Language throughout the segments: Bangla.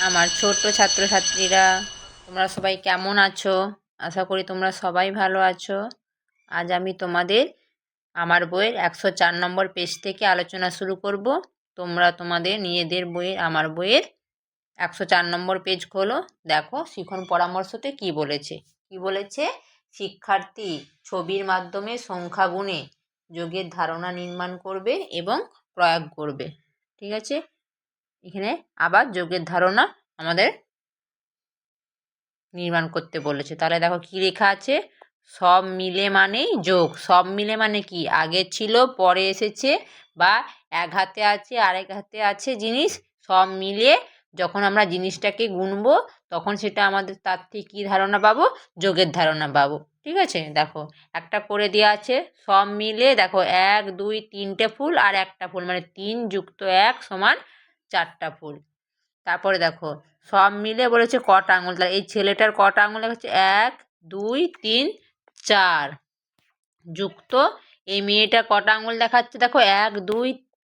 আমার ছোট্ট ছাত্রছাত্রীরা, তোমরা সবাই কেমন আছো? আশা করি তোমরা সবাই ভালো আছো। আজ আমি তোমাদের আমার বইয়ের 104 নম্বর পেজ থেকে আলোচনা শুরু করব। তোমরা তোমাদের নিজেদের বইয়ের আমার বইয়ের 104 নম্বর পেজ খোলো। দেখো শিখন পরামর্শতে কি বলেছে। শিক্ষার্থী ছবির মাধ্যমে সংখ্যা গুণে যোগের ধারণা নির্মাণ করবে এবং প্রয়োগ করবে। ঠিক আছে, এখানে আবার যোগের ধারণা আমাদের নির্মাণ করতে বলেছে। তাহলে দেখো কি লেখা আছে, সব মিলে মানেই যোগ। সব মিলে মানে কি, আগে ছিল পরে এসেছে, বা এক হাতে আছে আরেক হাতে আছে জিনিস, সব মিলিয়ে যখন আমরা জিনিসটাকে গুনবো তখন সেটা আমাদের তার থেকে কী ধারণা পাবো, যোগের ধারণা পাবো। ঠিক আছে, দেখো একটা করে দেওয়া আছে, সব মিলে দেখো 1 2 3টে ফুল আর একটা ফুল, মানে 3 যুক্ত 1 সমান 4টা ফুল। তারপরে দেখো সব মিলে বলেছে কটা আঙুল, তাহলে এই ছেলেটার কটা আঙুল দেখাচ্ছে, 1 2 3 4 যুক্ত এই মেয়েটা কটা আঙুল দেখাচ্ছে, দেখো 1 2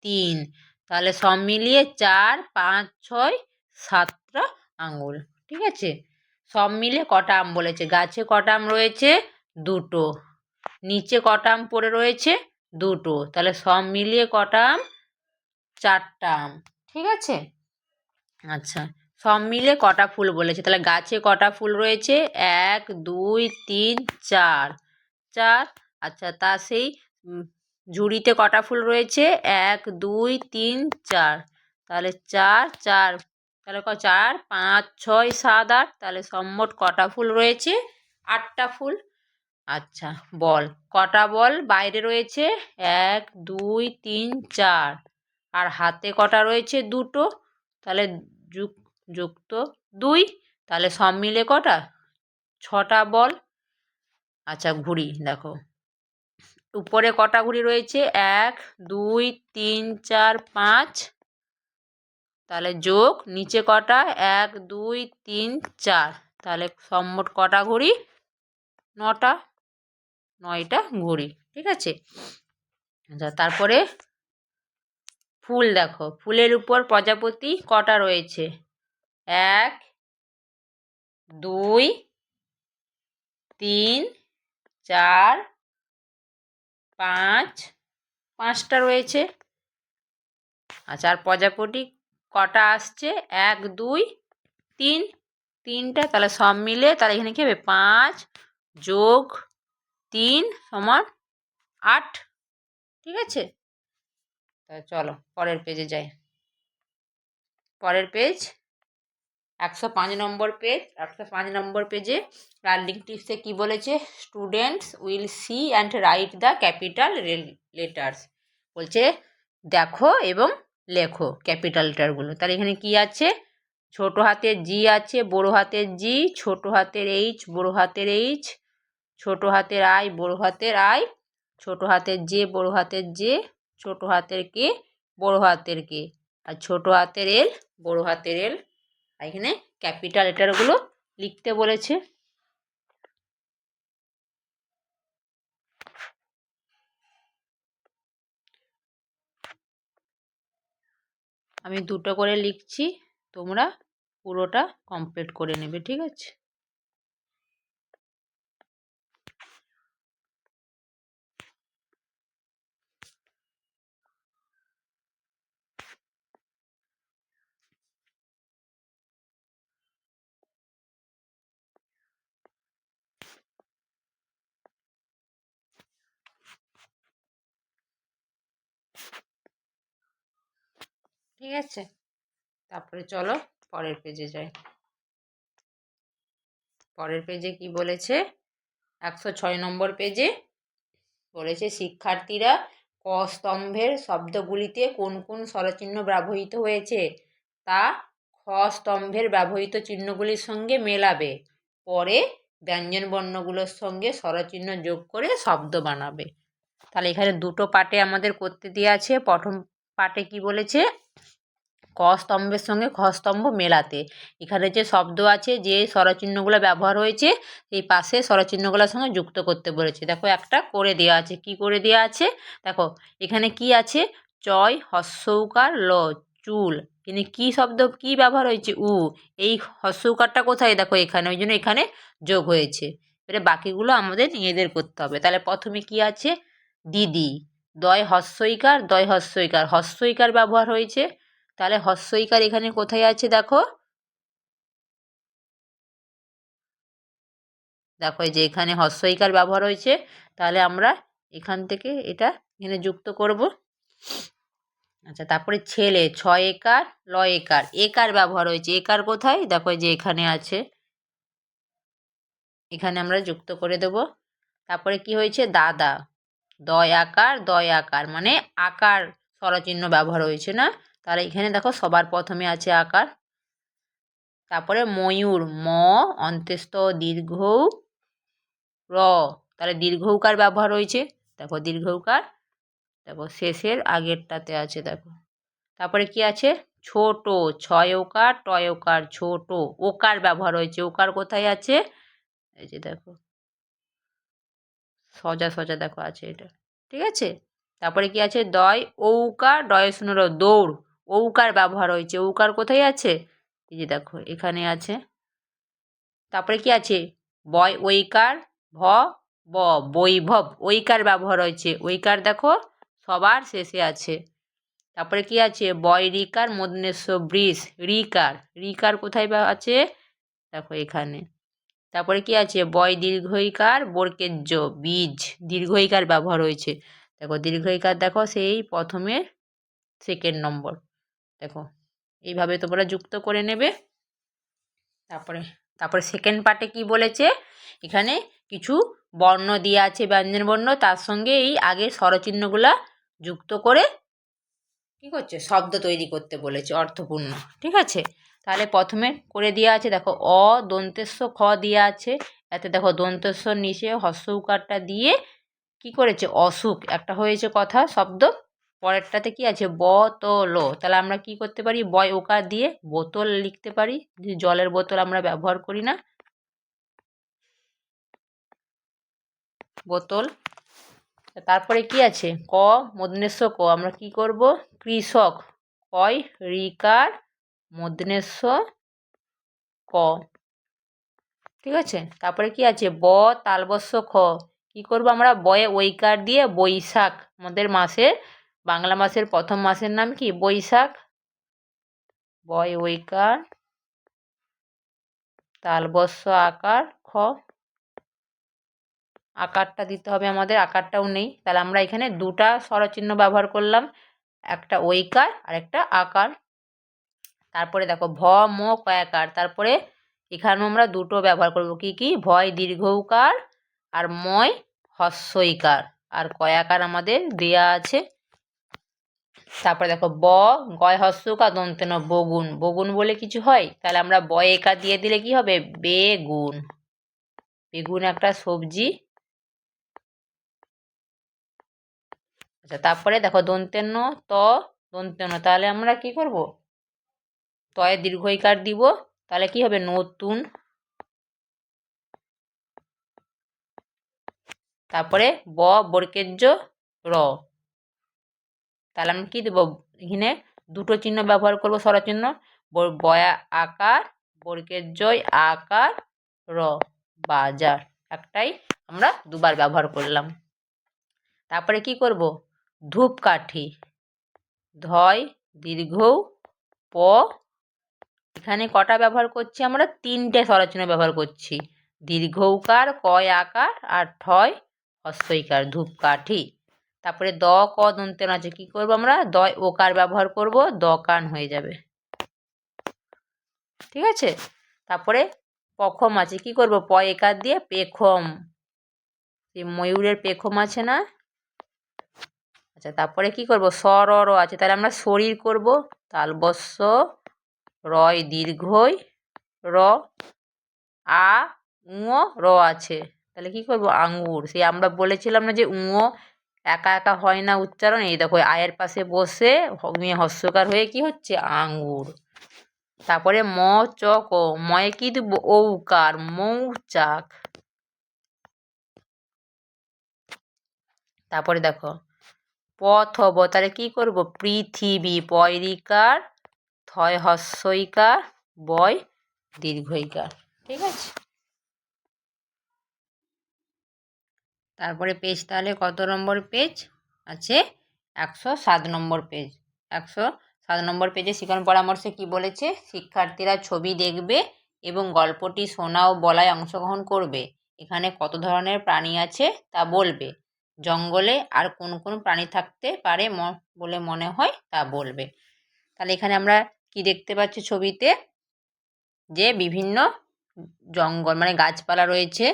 3, তাহলে সব মিলিয়ে 4 5 6 7টা আঙুল। ঠিক আছে, সব মিলে কটা আম বলেছে, গাছে কটা আম রয়েছে, 2টো, নিচে কটা আম পড়ে রয়েছে, 2টো, তাহলে সব মিলিয়ে কটা আম, 4টা আম। ঠিক আছে, আচ্ছা সব মিলে কটা ফুল বলেছে, তাহলে গাছে কটা ফুল রয়েছে, 1 2 3 4, 4। আচ্ছা তা সেই ঝুড়িতে কটা ফুল রয়েছে, 1 2 3 4, তাহলে 4 4, তাহলে 4 5 6 7 8, তাহলে সব মোট কটা ফুল রয়েছে, 8টা ফুল। আচ্ছা বল, কটা বল বাইরে রয়েছে, 1 2 3 4, আর হাতে কটা রয়েছে, 2টো, তাহলে যুক্ত 2, তাহলে সব মিলে কটা, 6টা বল। আচ্ছা ঘুড়ি দেখো, উপরে কটা ঘুড়ি রয়েছে, 1 2 3 4 5, তাহলে যোগ নিচে কটা, 1 2 3 4, তাহলে সব মোট কটা ঘুড়ি, 9টা, 9টা ঘুড়ি। ঠিক আছে, আচ্ছা তারপরে ফুল দেখো, ফুলের উপর প্রজাপতি কটা রয়েছে, 1 2 3 4 5, 5টা রয়েছে। আচ্ছা আর প্রজাপতি কটা আসছে, 1 2 3, 3টা, তাহলে সব মিলে তাহলে এখানে কী হবে, 5 যোগ 3 সমান 8। ঠিক আছে, তাহলে চলো পরের পেজে যাই। পরের পেজ 105 নম্বর পেজ। 105 নম্বর পেজে লার্নিং টিপসে কী বলেছে, students will see and write the capital letters. বলছে দেখো এবং লেখো ক্যাপিটাল লেটারগুলো। তাহলে এখানে কি আছে, ছোট হাতের জি আছে, বড় হাতের জি, ছোট হাতের এইচ, বড় হাতের এইচ, ছোট হাতের আই, বড় হাতের আই, ছোট হাতের জে, বড় হাতের জে, ছোট হাতের কে, বড় হাতের কে, আর ছোট হাতের এল, বড় হাতের এল। এখানে ক্যাপিটাল লেটারগুলো লিখতে বলেছে। আমি 2টো করে লিখছি, তোমরা পুরোটা কমপ্লিট করে নেবে। ঠিক আছে, ঠিক আছে, তারপরে চলো পরের পেজে যাই। পরের পেজে কি বলেছে, 106 নম্বর পেজে বলেছে শিক্ষার্থীরা ক স্তম্ভের শব্দগুলিতে কোন কোন স্বরচিহ্ন ব্যবহৃত হয়েছে তা খ স্তম্ভের ব্যবহৃত চিহ্নগুলির সঙ্গে মেলাবে, পরে ব্যঞ্জন বর্ণগুলোর সঙ্গে স্বরচিহ্ন যোগ করে শব্দ বানাবে। তাহলে এখানে 2টো পার্টে আমাদের করতে দেওয়া আছে। প্রথম পার্টে কি বলেছে, ক স্তম্ভের সঙ্গে খ স্তম্ভ মেলাতে, এখানে যে শব্দ আছে যে স্বরচিহ্নগুলো ব্যবহার হয়েছে এই পাশে স্বরচিহ্নগুলোর সঙ্গে যুক্ত করতে বলেছে। দেখো একটা করে দেওয়া আছে, কি করে দেওয়া আছে দেখো, এখানে কি আছে, চয় হস্যৌকার ল, চুল, কিন্তু কি শব্দ কি ব্যবহার হয়েছে উ, এই হস্য উকারটা কোথায় দেখো এখানে, ওই জন্য এখানে যোগ হয়েছে। এবারে বাকিগুলো আমাদের নিজেদের করতে হবে। তাহলে প্রথমে কি আছে দিদি, দয় হস্যইকার, দয় হস্যইকার, হস্যইকার ব্যবহার হয়েছে। তাহলে হস্যইকার এখানে কোথায় আছে দেখো, দেখো এই যে এখানে হস্যইকার ব্যবহার হয়েছে। তাহলে আমরা এখান থেকে এটা এখানে যুক্ত করব। আচ্ছা, তারপরে ছেলে, ছয় একার, লয় একার, একার ব্যবহার হয়েছে। একার কোথায় দেখো এই যে এখানে আছে, এখানে আমরা যুক্ত করে দেব। তারপরে কি হয়েছে দাদা, দয় আকার, দয় আকার মানে আকার স্বরচিহ্ন ব্যবহার হয়েছে না, তাহলে এখানে দেখো সবার প্রথমে আছে আকার। তারপরে ময়ূর, ম অন্ত্যেস্থ দীর্ঘ র, তাহলে দীর্ঘৌকার ব্যবহার হয়েছে। দেখো দীর্ঘৌকার, দেখো শেষের আগেরটাতে আছে দেখো। তারপরে কি আছে ছোট, ছয় ওকার, টয় ওকার, ছোট, ওকার ব্যবহার হয়েছে। ওকার কোথায় আছে এই যে দেখো সজা সজা দেখো আছে এটা, ঠিক আছে। তারপরে কি আছে দয় ঔকার, ডয় শূন্য দৌড়, ঔকার ব্যবহার হয়েছে। ঔকার কোথায় আছে এই যে দেখো এখানে আছে। তারপরে কি আছে বয় ঐকার, ভ ব বৈভব, ঐকার ব্যবহার হয়েছে। ঐকার দেখো সবার শেষে আছে। তারপরে কি আছে বয় রিকার, মূর্ধন্য বৃষ, রিকার, রিকার কোথায় আছে দেখো এখানে। তারপরে কি আছে বয় দীর্ঘইকার, বর্কেজ্য, বীজ, দীর্ঘইকার ব্যবহার হয়েছে। দেখো দীর্ঘইকার দেখো সেই প্রথমে সেকেন্ড নম্বর, দেখো এইভাবে তোমরা যুক্ত করে নেবে। তারপরে তারপরে সেকেন্ড পার্টে কি বলেছে, এখানে কিছু বর্ণ দিয়ে আছে ব্যঞ্জন বর্ণ, তার সঙ্গে এই আগের স্বরচিহ্নগুলা যুক্ত করে কি করছে শব্দ তৈরি করতে বলেছে অর্থপূর্ণ, ঠিক আছে। তাহলে প্রথমে করে দেওয়া আছে দেখো অ দন্তেস্ব খ দেওয়া আছে, এতে দেখো দন্তেশ্বর নিচে হস্য উকারটা দিয়ে কি করেছে অসুখ একটা হয়েছে কথা শব্দ। পরেরটাতে কি আছে বোতল, তাহলে আমরা কি করতে পারি বয় ওকার দিয়ে বোতল লিখতে পারি, যে জলের বোতল আমরা ব্যবহার করি না, বোতল। তারপরে কি আছে ক মূর্ধন্য ক, আমরা কি করব কৃষক, কয় রিকার, মূর্ধন্য ক, ঠিক আছে। তারপরে কি আছে ব তালবস্য খ, কি করব আমরা বয়ে ঐকার দিয়ে বৈশাখ, আমাদের মাসের বাংলা মাসের প্রথম মাসের নাম কি বৈশাখ, বয় ঐকার তালবস্য আকার খ, আকারটা দিতে হবে আমাদের, আকারটাও নেই, তাহলে আমরা এখানে দুটা স্বরচিহ্ন ব্যবহার করলাম, একটা ঐকার আর একটা আকার। তারপরে দেখো ভ ম কয়াকার, তারপরে এখানেও আমরা দুটো ব্যবহার করব কি কি ভয় দীর্ঘৌকার আর ময় হস্যইকার, আর কয়াকার আমাদের দেয়া আছে। তারপরে দেখো ব গয় হস্যকার দন্তেন বগুন, বগুন বলে কিছু হয়, তাহলে আমরা বয় একার দিয়ে দিলে কি হবে বেগুন, বেগুন একটা সবজি। আচ্ছা, তারপরে দেখো দন্তেন্য ত দন্তেন্য, তাহলে আমরা কি করব তয়ে দীর্ঘইকার দিব, তাহলে কি হবে নতুন। তারপরে ব বর্কেজ্য র, তাহলে আমি কি দেবো এখানে দুটো চিহ্ন ব্যবহার করব স্বরচিহ্ন, বয়া আকার বর্গের আকার র, বাজার, একটাই আমরা দুবার ব্যবহার করলাম। তারপরে কি করব ধূপকাঠি, ধয় দীর্ঘ প, এখানে কটা ব্যবহার করছি আমরা তিনটে স্বরচিহ্ন ব্যবহার করছি, দীর্ঘৌকার কয় আকার আর ঠয় হস্যইকার ধূপকাঠি। তারপরে দ ক দন্তেন আছে, কি করব আমরা দয় ওকার ব্যবহার করব, দকান হয়ে যাবে, ঠিক আছে। তারপরে পখম আছে, কি করব প একার দিয়ে পেখম, এই ময়ূরের পেখম আছে না। আচ্ছা, তারপরে কি করব স র র আছে, তাহলে আমরা শরীর করব, তালবস্য রয় দীর্ঘই র, আ উঁ র আছে, তাহলে কি করব আঙ্গুর, সেই আমরা বলেছিলাম না যে উঁ একা একা হয় না উচ্চারণ, এই দেখো আয়ের পাশে বসে মেয়ে হস্যকার হয়ে কি হচ্ছে আঙ্গুর। তারপরে ম চ ক, ময়ে কি দেব ঔকার মৌচাক। তারপরে দেখো প থ ব, তাহলে কি করব পৃথিবী, পয়রিকার থ থয় হস্যইকার, বয় দীর্ঘইকার। ঠিক আছে, তারপরে পেজ তাহলে কত নম্বর পেজ আছে? 107 নম্বর পেজ। 107 নম্বর পেজে শিখন পরামর্শে কি বলেছে? শিক্ষার্থীরা ছবি দেখবে এবং গল্পটি শোনা ও বলায় অংশগ্রহণ করবে। এখানে কত ধরনের প্রাণী আছে তা বলবে। জঙ্গলে আর কোন কোন প্রাণী থাকতে পারে বলে মনে হয় তা বলবে। তাহলে এখানে আমরা কি দেখতে পাচ্ছি ছবিতে? যে বিভিন্ন জঙ্গল মানে গাছপালা রয়েছে,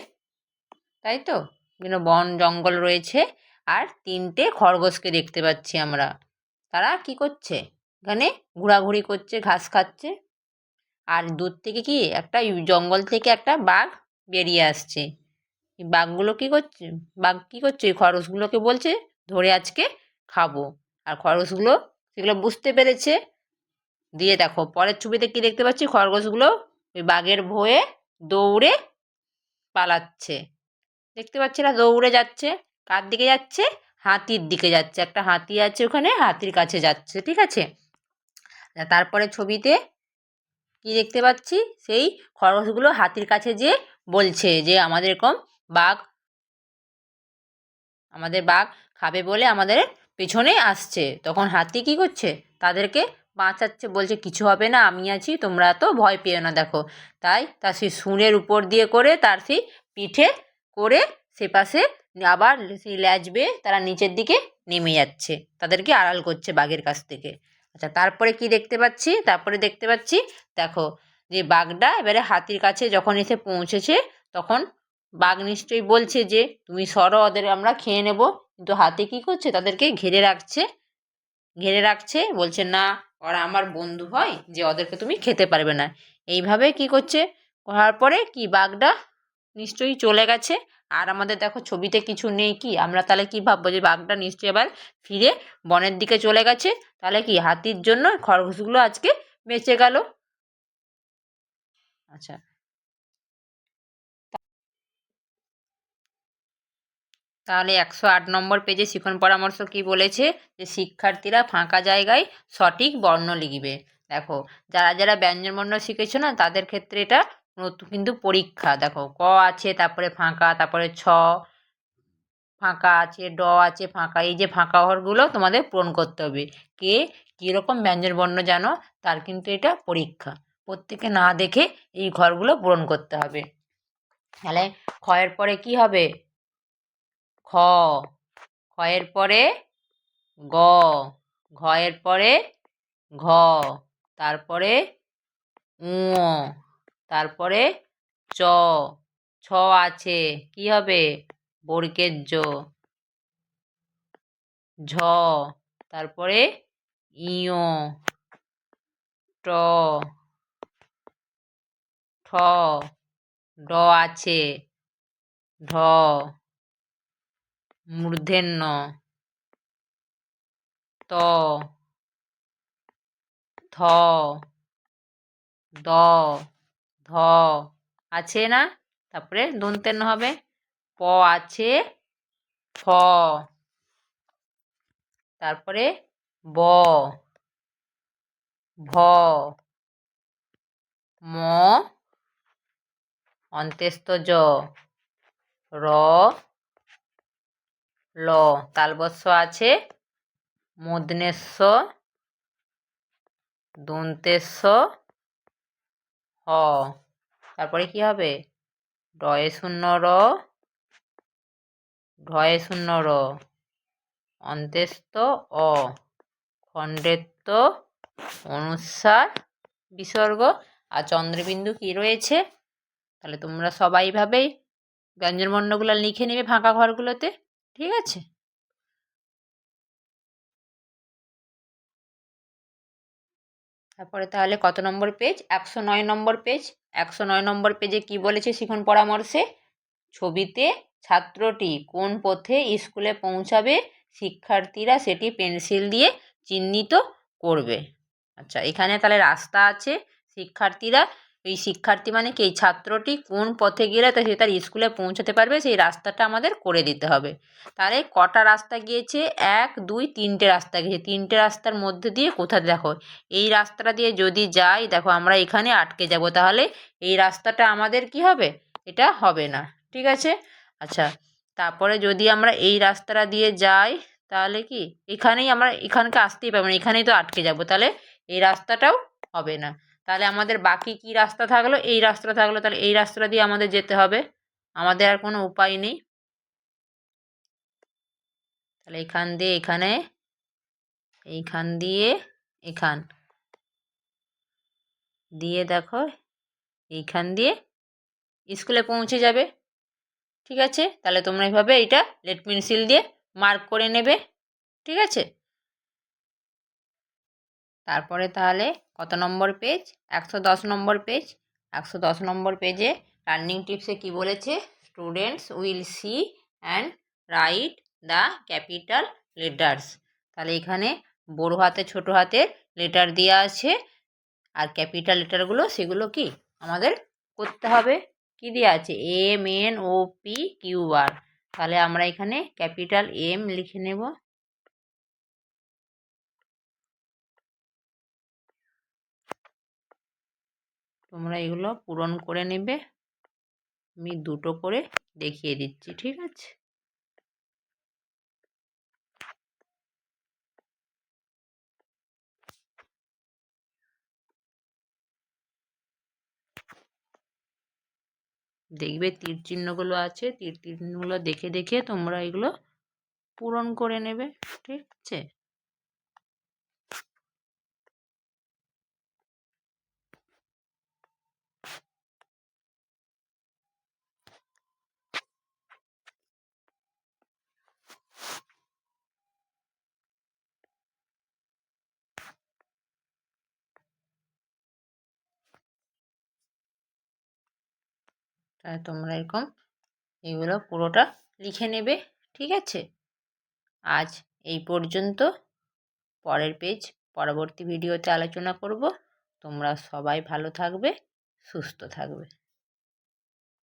তাই তো, বিভিন্ন বন জঙ্গল রয়েছে, আর 3টে খরগোশকে দেখতে পাচ্ছি আমরা। তারা কি করছে? এখানে ঘোরাঘুরি করছে, ঘাস খাচ্ছে। আর দূর থেকে কি একটা জঙ্গল থেকে একটা বাঘ বেরিয়ে আসছে। বাঘগুলো কি করছে? বাঘ কি করছে? খরগোশগুলোকে বলছে ধরে আজকে খাবো। আর খরগোশগুলো সেগুলো বুঝতে পেরেছে। দিয়ে দেখো পরের ছবিতে কি দেখতে পাচ্ছি? খরগোশগুলো ওই বাঘের ভয়ে দৌড়ে পালাচ্ছে। দেখতে পাচ্ছি না? দৌড়ে যাচ্ছে। কার দিকে যাচ্ছে? হাতির দিকে যাচ্ছে। একটা হাতি আছে ওখানে, হাতির কাছে যাচ্ছে। ঠিক আছে, তারপরে ছবিতে কি দেখতে পাচ্ছি? সেই খরগোশগুলো হাতির কাছে যেয়ে বলছে যে আমাদের বাঘ খাবে বলে আমাদের পেছনে আসছে। তখন হাতি কি করছে? তাদেরকে বাঁচাচ্ছে, বলছে কিছু হবে না, আমি আছি, তোমরা তো ভয় পেও না। দেখো, তাই তার সেই শুঁড়ের উপর দিয়ে করে তার সেই পিঠে করে সে পাশে আবার সেই ল্যাজ বেয়ে তারা নিচের দিকে নেমে যাচ্ছে, তাদেরকে আড়াল করছে বাঘের কাছ থেকে। আচ্ছা, তারপরে কি দেখতে পাচ্ছি? তারপরে দেখতে পাচ্ছি দেখো যে বাঘটা এবারে হাতির কাছে যখন এসে পৌঁছেছে, তখন বাঘ নিশ্চয়ই বলছে যে তুমি সরো, ওদের আমরা খেয়ে নেব। কিন্তু হাতি কী করছে? তাদেরকে ঘিরে রাখছে, বলছে না, ওরা আমার বন্ধু হয়, যে ওদেরকে তুমি খেতে পারবে না। এইভাবে কি করছে? করার পরে কি বাঘটা নিশ্চয়ই চলে গেছে। আর আমাদের দেখো ছবিতে কিছু নেই, কি আমরা তাহলে কি ভাববো? যে বাঘটা নিশ্চয়ই আবার ফিরে বনের দিকে চলে গেছে। তাহলে কি হাতির জন্য খরগোশগুলো আজকে বেঁচে গেল। আচ্ছা, তাহলে 108 নম্বর পেজে শিখন পরামর্শ কি বলেছে? যে শিক্ষার্থীরা ফাঁকা জায়গায় সঠিক বর্ণ লিখবে। দেখো, যারা যারা ব্যঞ্জনবর্ণ শিখেছো না, তাদের ক্ষেত্রে এটা নতুন কিন্তু পরীক্ষা। দেখো, ক আছে, তারপরে ফাঁকা, তারপরে ছ ফাঁকা আছে, ড আছে ফাঁকা। এই যে ফাঁকা ঘরগুলো তোমাদের পূরণ করতে হবে। কে কীরকম ব্যঞ্জনবর্ণ জানো, তার কিন্তু এটা পরীক্ষা। প্রত্যেকে না দেখে এই ঘরগুলো পূরণ করতে হবে। তাহলে ক্ষয়ের পরে কি হবে? খ, ক্ষয়ের পরে গ, ঘয়ের পরে ঘ, তারপরে উ, তারপরে চ, ছ আছে, কি হবে? বর্গের জ, ঝ, তারপরে ইয়, ট, ঠ, ড আছে, ঢ, মূর্ধন্য, ত, থ, দ, ধ আছে না? তারপরে দন্তেন্য হবে। প আছে, ফ, তারপরে ব, ভ, ম, অন্ত্যেস্থ জ, র, ল, তালবস্য আছে, মূর্ধন্যস্ব, দন্তেস্ব, হ, তারপরে কি হবে? ডয়ে শূন্য র, ঢয়ে শূন্য র, অন্ত্যেস্থ অ, খণ্ডেত্ব, অনুস্বার, বিসর্গ, আর চন্দ্রবিন্দু কি রয়েছে? তাহলে তোমরা সবাই ভাবেই ব্যঞ্জনবর্ণগুলো লিখে নেবে ফাঁকা ঘরগুলোতে। ঠিক আছে, তারপরে তাহলে কত নম্বর পেজ? 109 নম্বর পেজ। 109 নম্বর পেজে কি বলেছে শিখন পরামর্শে? ছবিতে ছাত্রটি কোন পথে স্কুলে পৌঁছাবে, শিক্ষার্থীরা সেটি পেন্সিল দিয়ে চিহ্নিত করবে। আচ্ছা, এখানে তাহলে রাস্তা আছে, শিক্ষার্থীরা এই শিক্ষার্থী মানে কি, এই ছাত্রটি কোন পথে গেলে সে তার স্কুলে পৌঁছাতে পারবে সেই রাস্তাটা আমাদের করে দিতে হবে। তাহলে কটা রাস্তা গিয়েছে, 1 2 3টে রাস্তা গিয়েছে। 3টে রাস্তার মধ্যে দিয়ে কোথায়, দেখো এই রাস্তাটা দিয়ে যদি যাই, দেখো আমরা এখানে আটকে যাব, তাহলে এই রাস্তাটা আমাদের কি হবে, এটা হবে না। ঠিক আছে। আচ্ছা, তারপরে যদি আমরা এই রাস্তাটা দিয়ে যাই তাহলে কি এখানেই আমরা এখানকে আসতেই পারবো না, এখানেই তো আটকে যাব, তাহলে এই রাস্তাটাও হবে না। তাহলে আমাদের বাকি কি রাস্তা থাকলো, এই রাস্তাটা থাকলো, তাহলে এই রাস্তাটা দিয়ে আমাদের যেতে হবে, আমাদের আর কোনো উপায় নেই। তাহলে এখান দিয়ে এখানে, এইখান দিয়ে এখান দিয়ে দেখো এইখান দিয়ে স্কুলে পৌঁছে যাবে। ঠিক আছে, তাহলে তোমরা এইভাবে এইটা লেড পেন্সিল দিয়ে মার্ক করে নেবে। ঠিক আছে। তারপরে তাহলে কত নম্বর পেজ, 110 নম্বর পেজ। 110 নম্বর পেজে লার্নিং টিপসে কি বলেছে, students will see and write the capital letters. তাহলে এখানে বড় হাতে ছোট হাতের লেটার দেওয়া আছে, আর ক্যাপিটাল লেটারগুলো সেগুলো কি আমাদের করতে হবে। কি দেওয়া আছে, MNOPQR। তাহলে আমরা এখানে ক্যাপিটাল M লিখে নেব। তোমরা এগুলো পূরণ করে নেবে, আমি দুটো করে দেখিয়ে দিচ্ছি। ঠিক আছে। দেখবে তীর চিহ্নগুলো আছে, তীর চিহ্নগুলো দেখে দেখে তোমরা এগুলো পূরণ করে নেবে। ঠিক আছে। তাহলে তোমরা এরকম এগুলো পুরোটা লিখে নেবে। ঠিক আছে। আজ এই পর্যন্ত, পরের পেজ পরবর্তী ভিডিওতে আলোচনা করব। তোমরা সবাই ভালো থাকবে, সুস্থ থাকবে।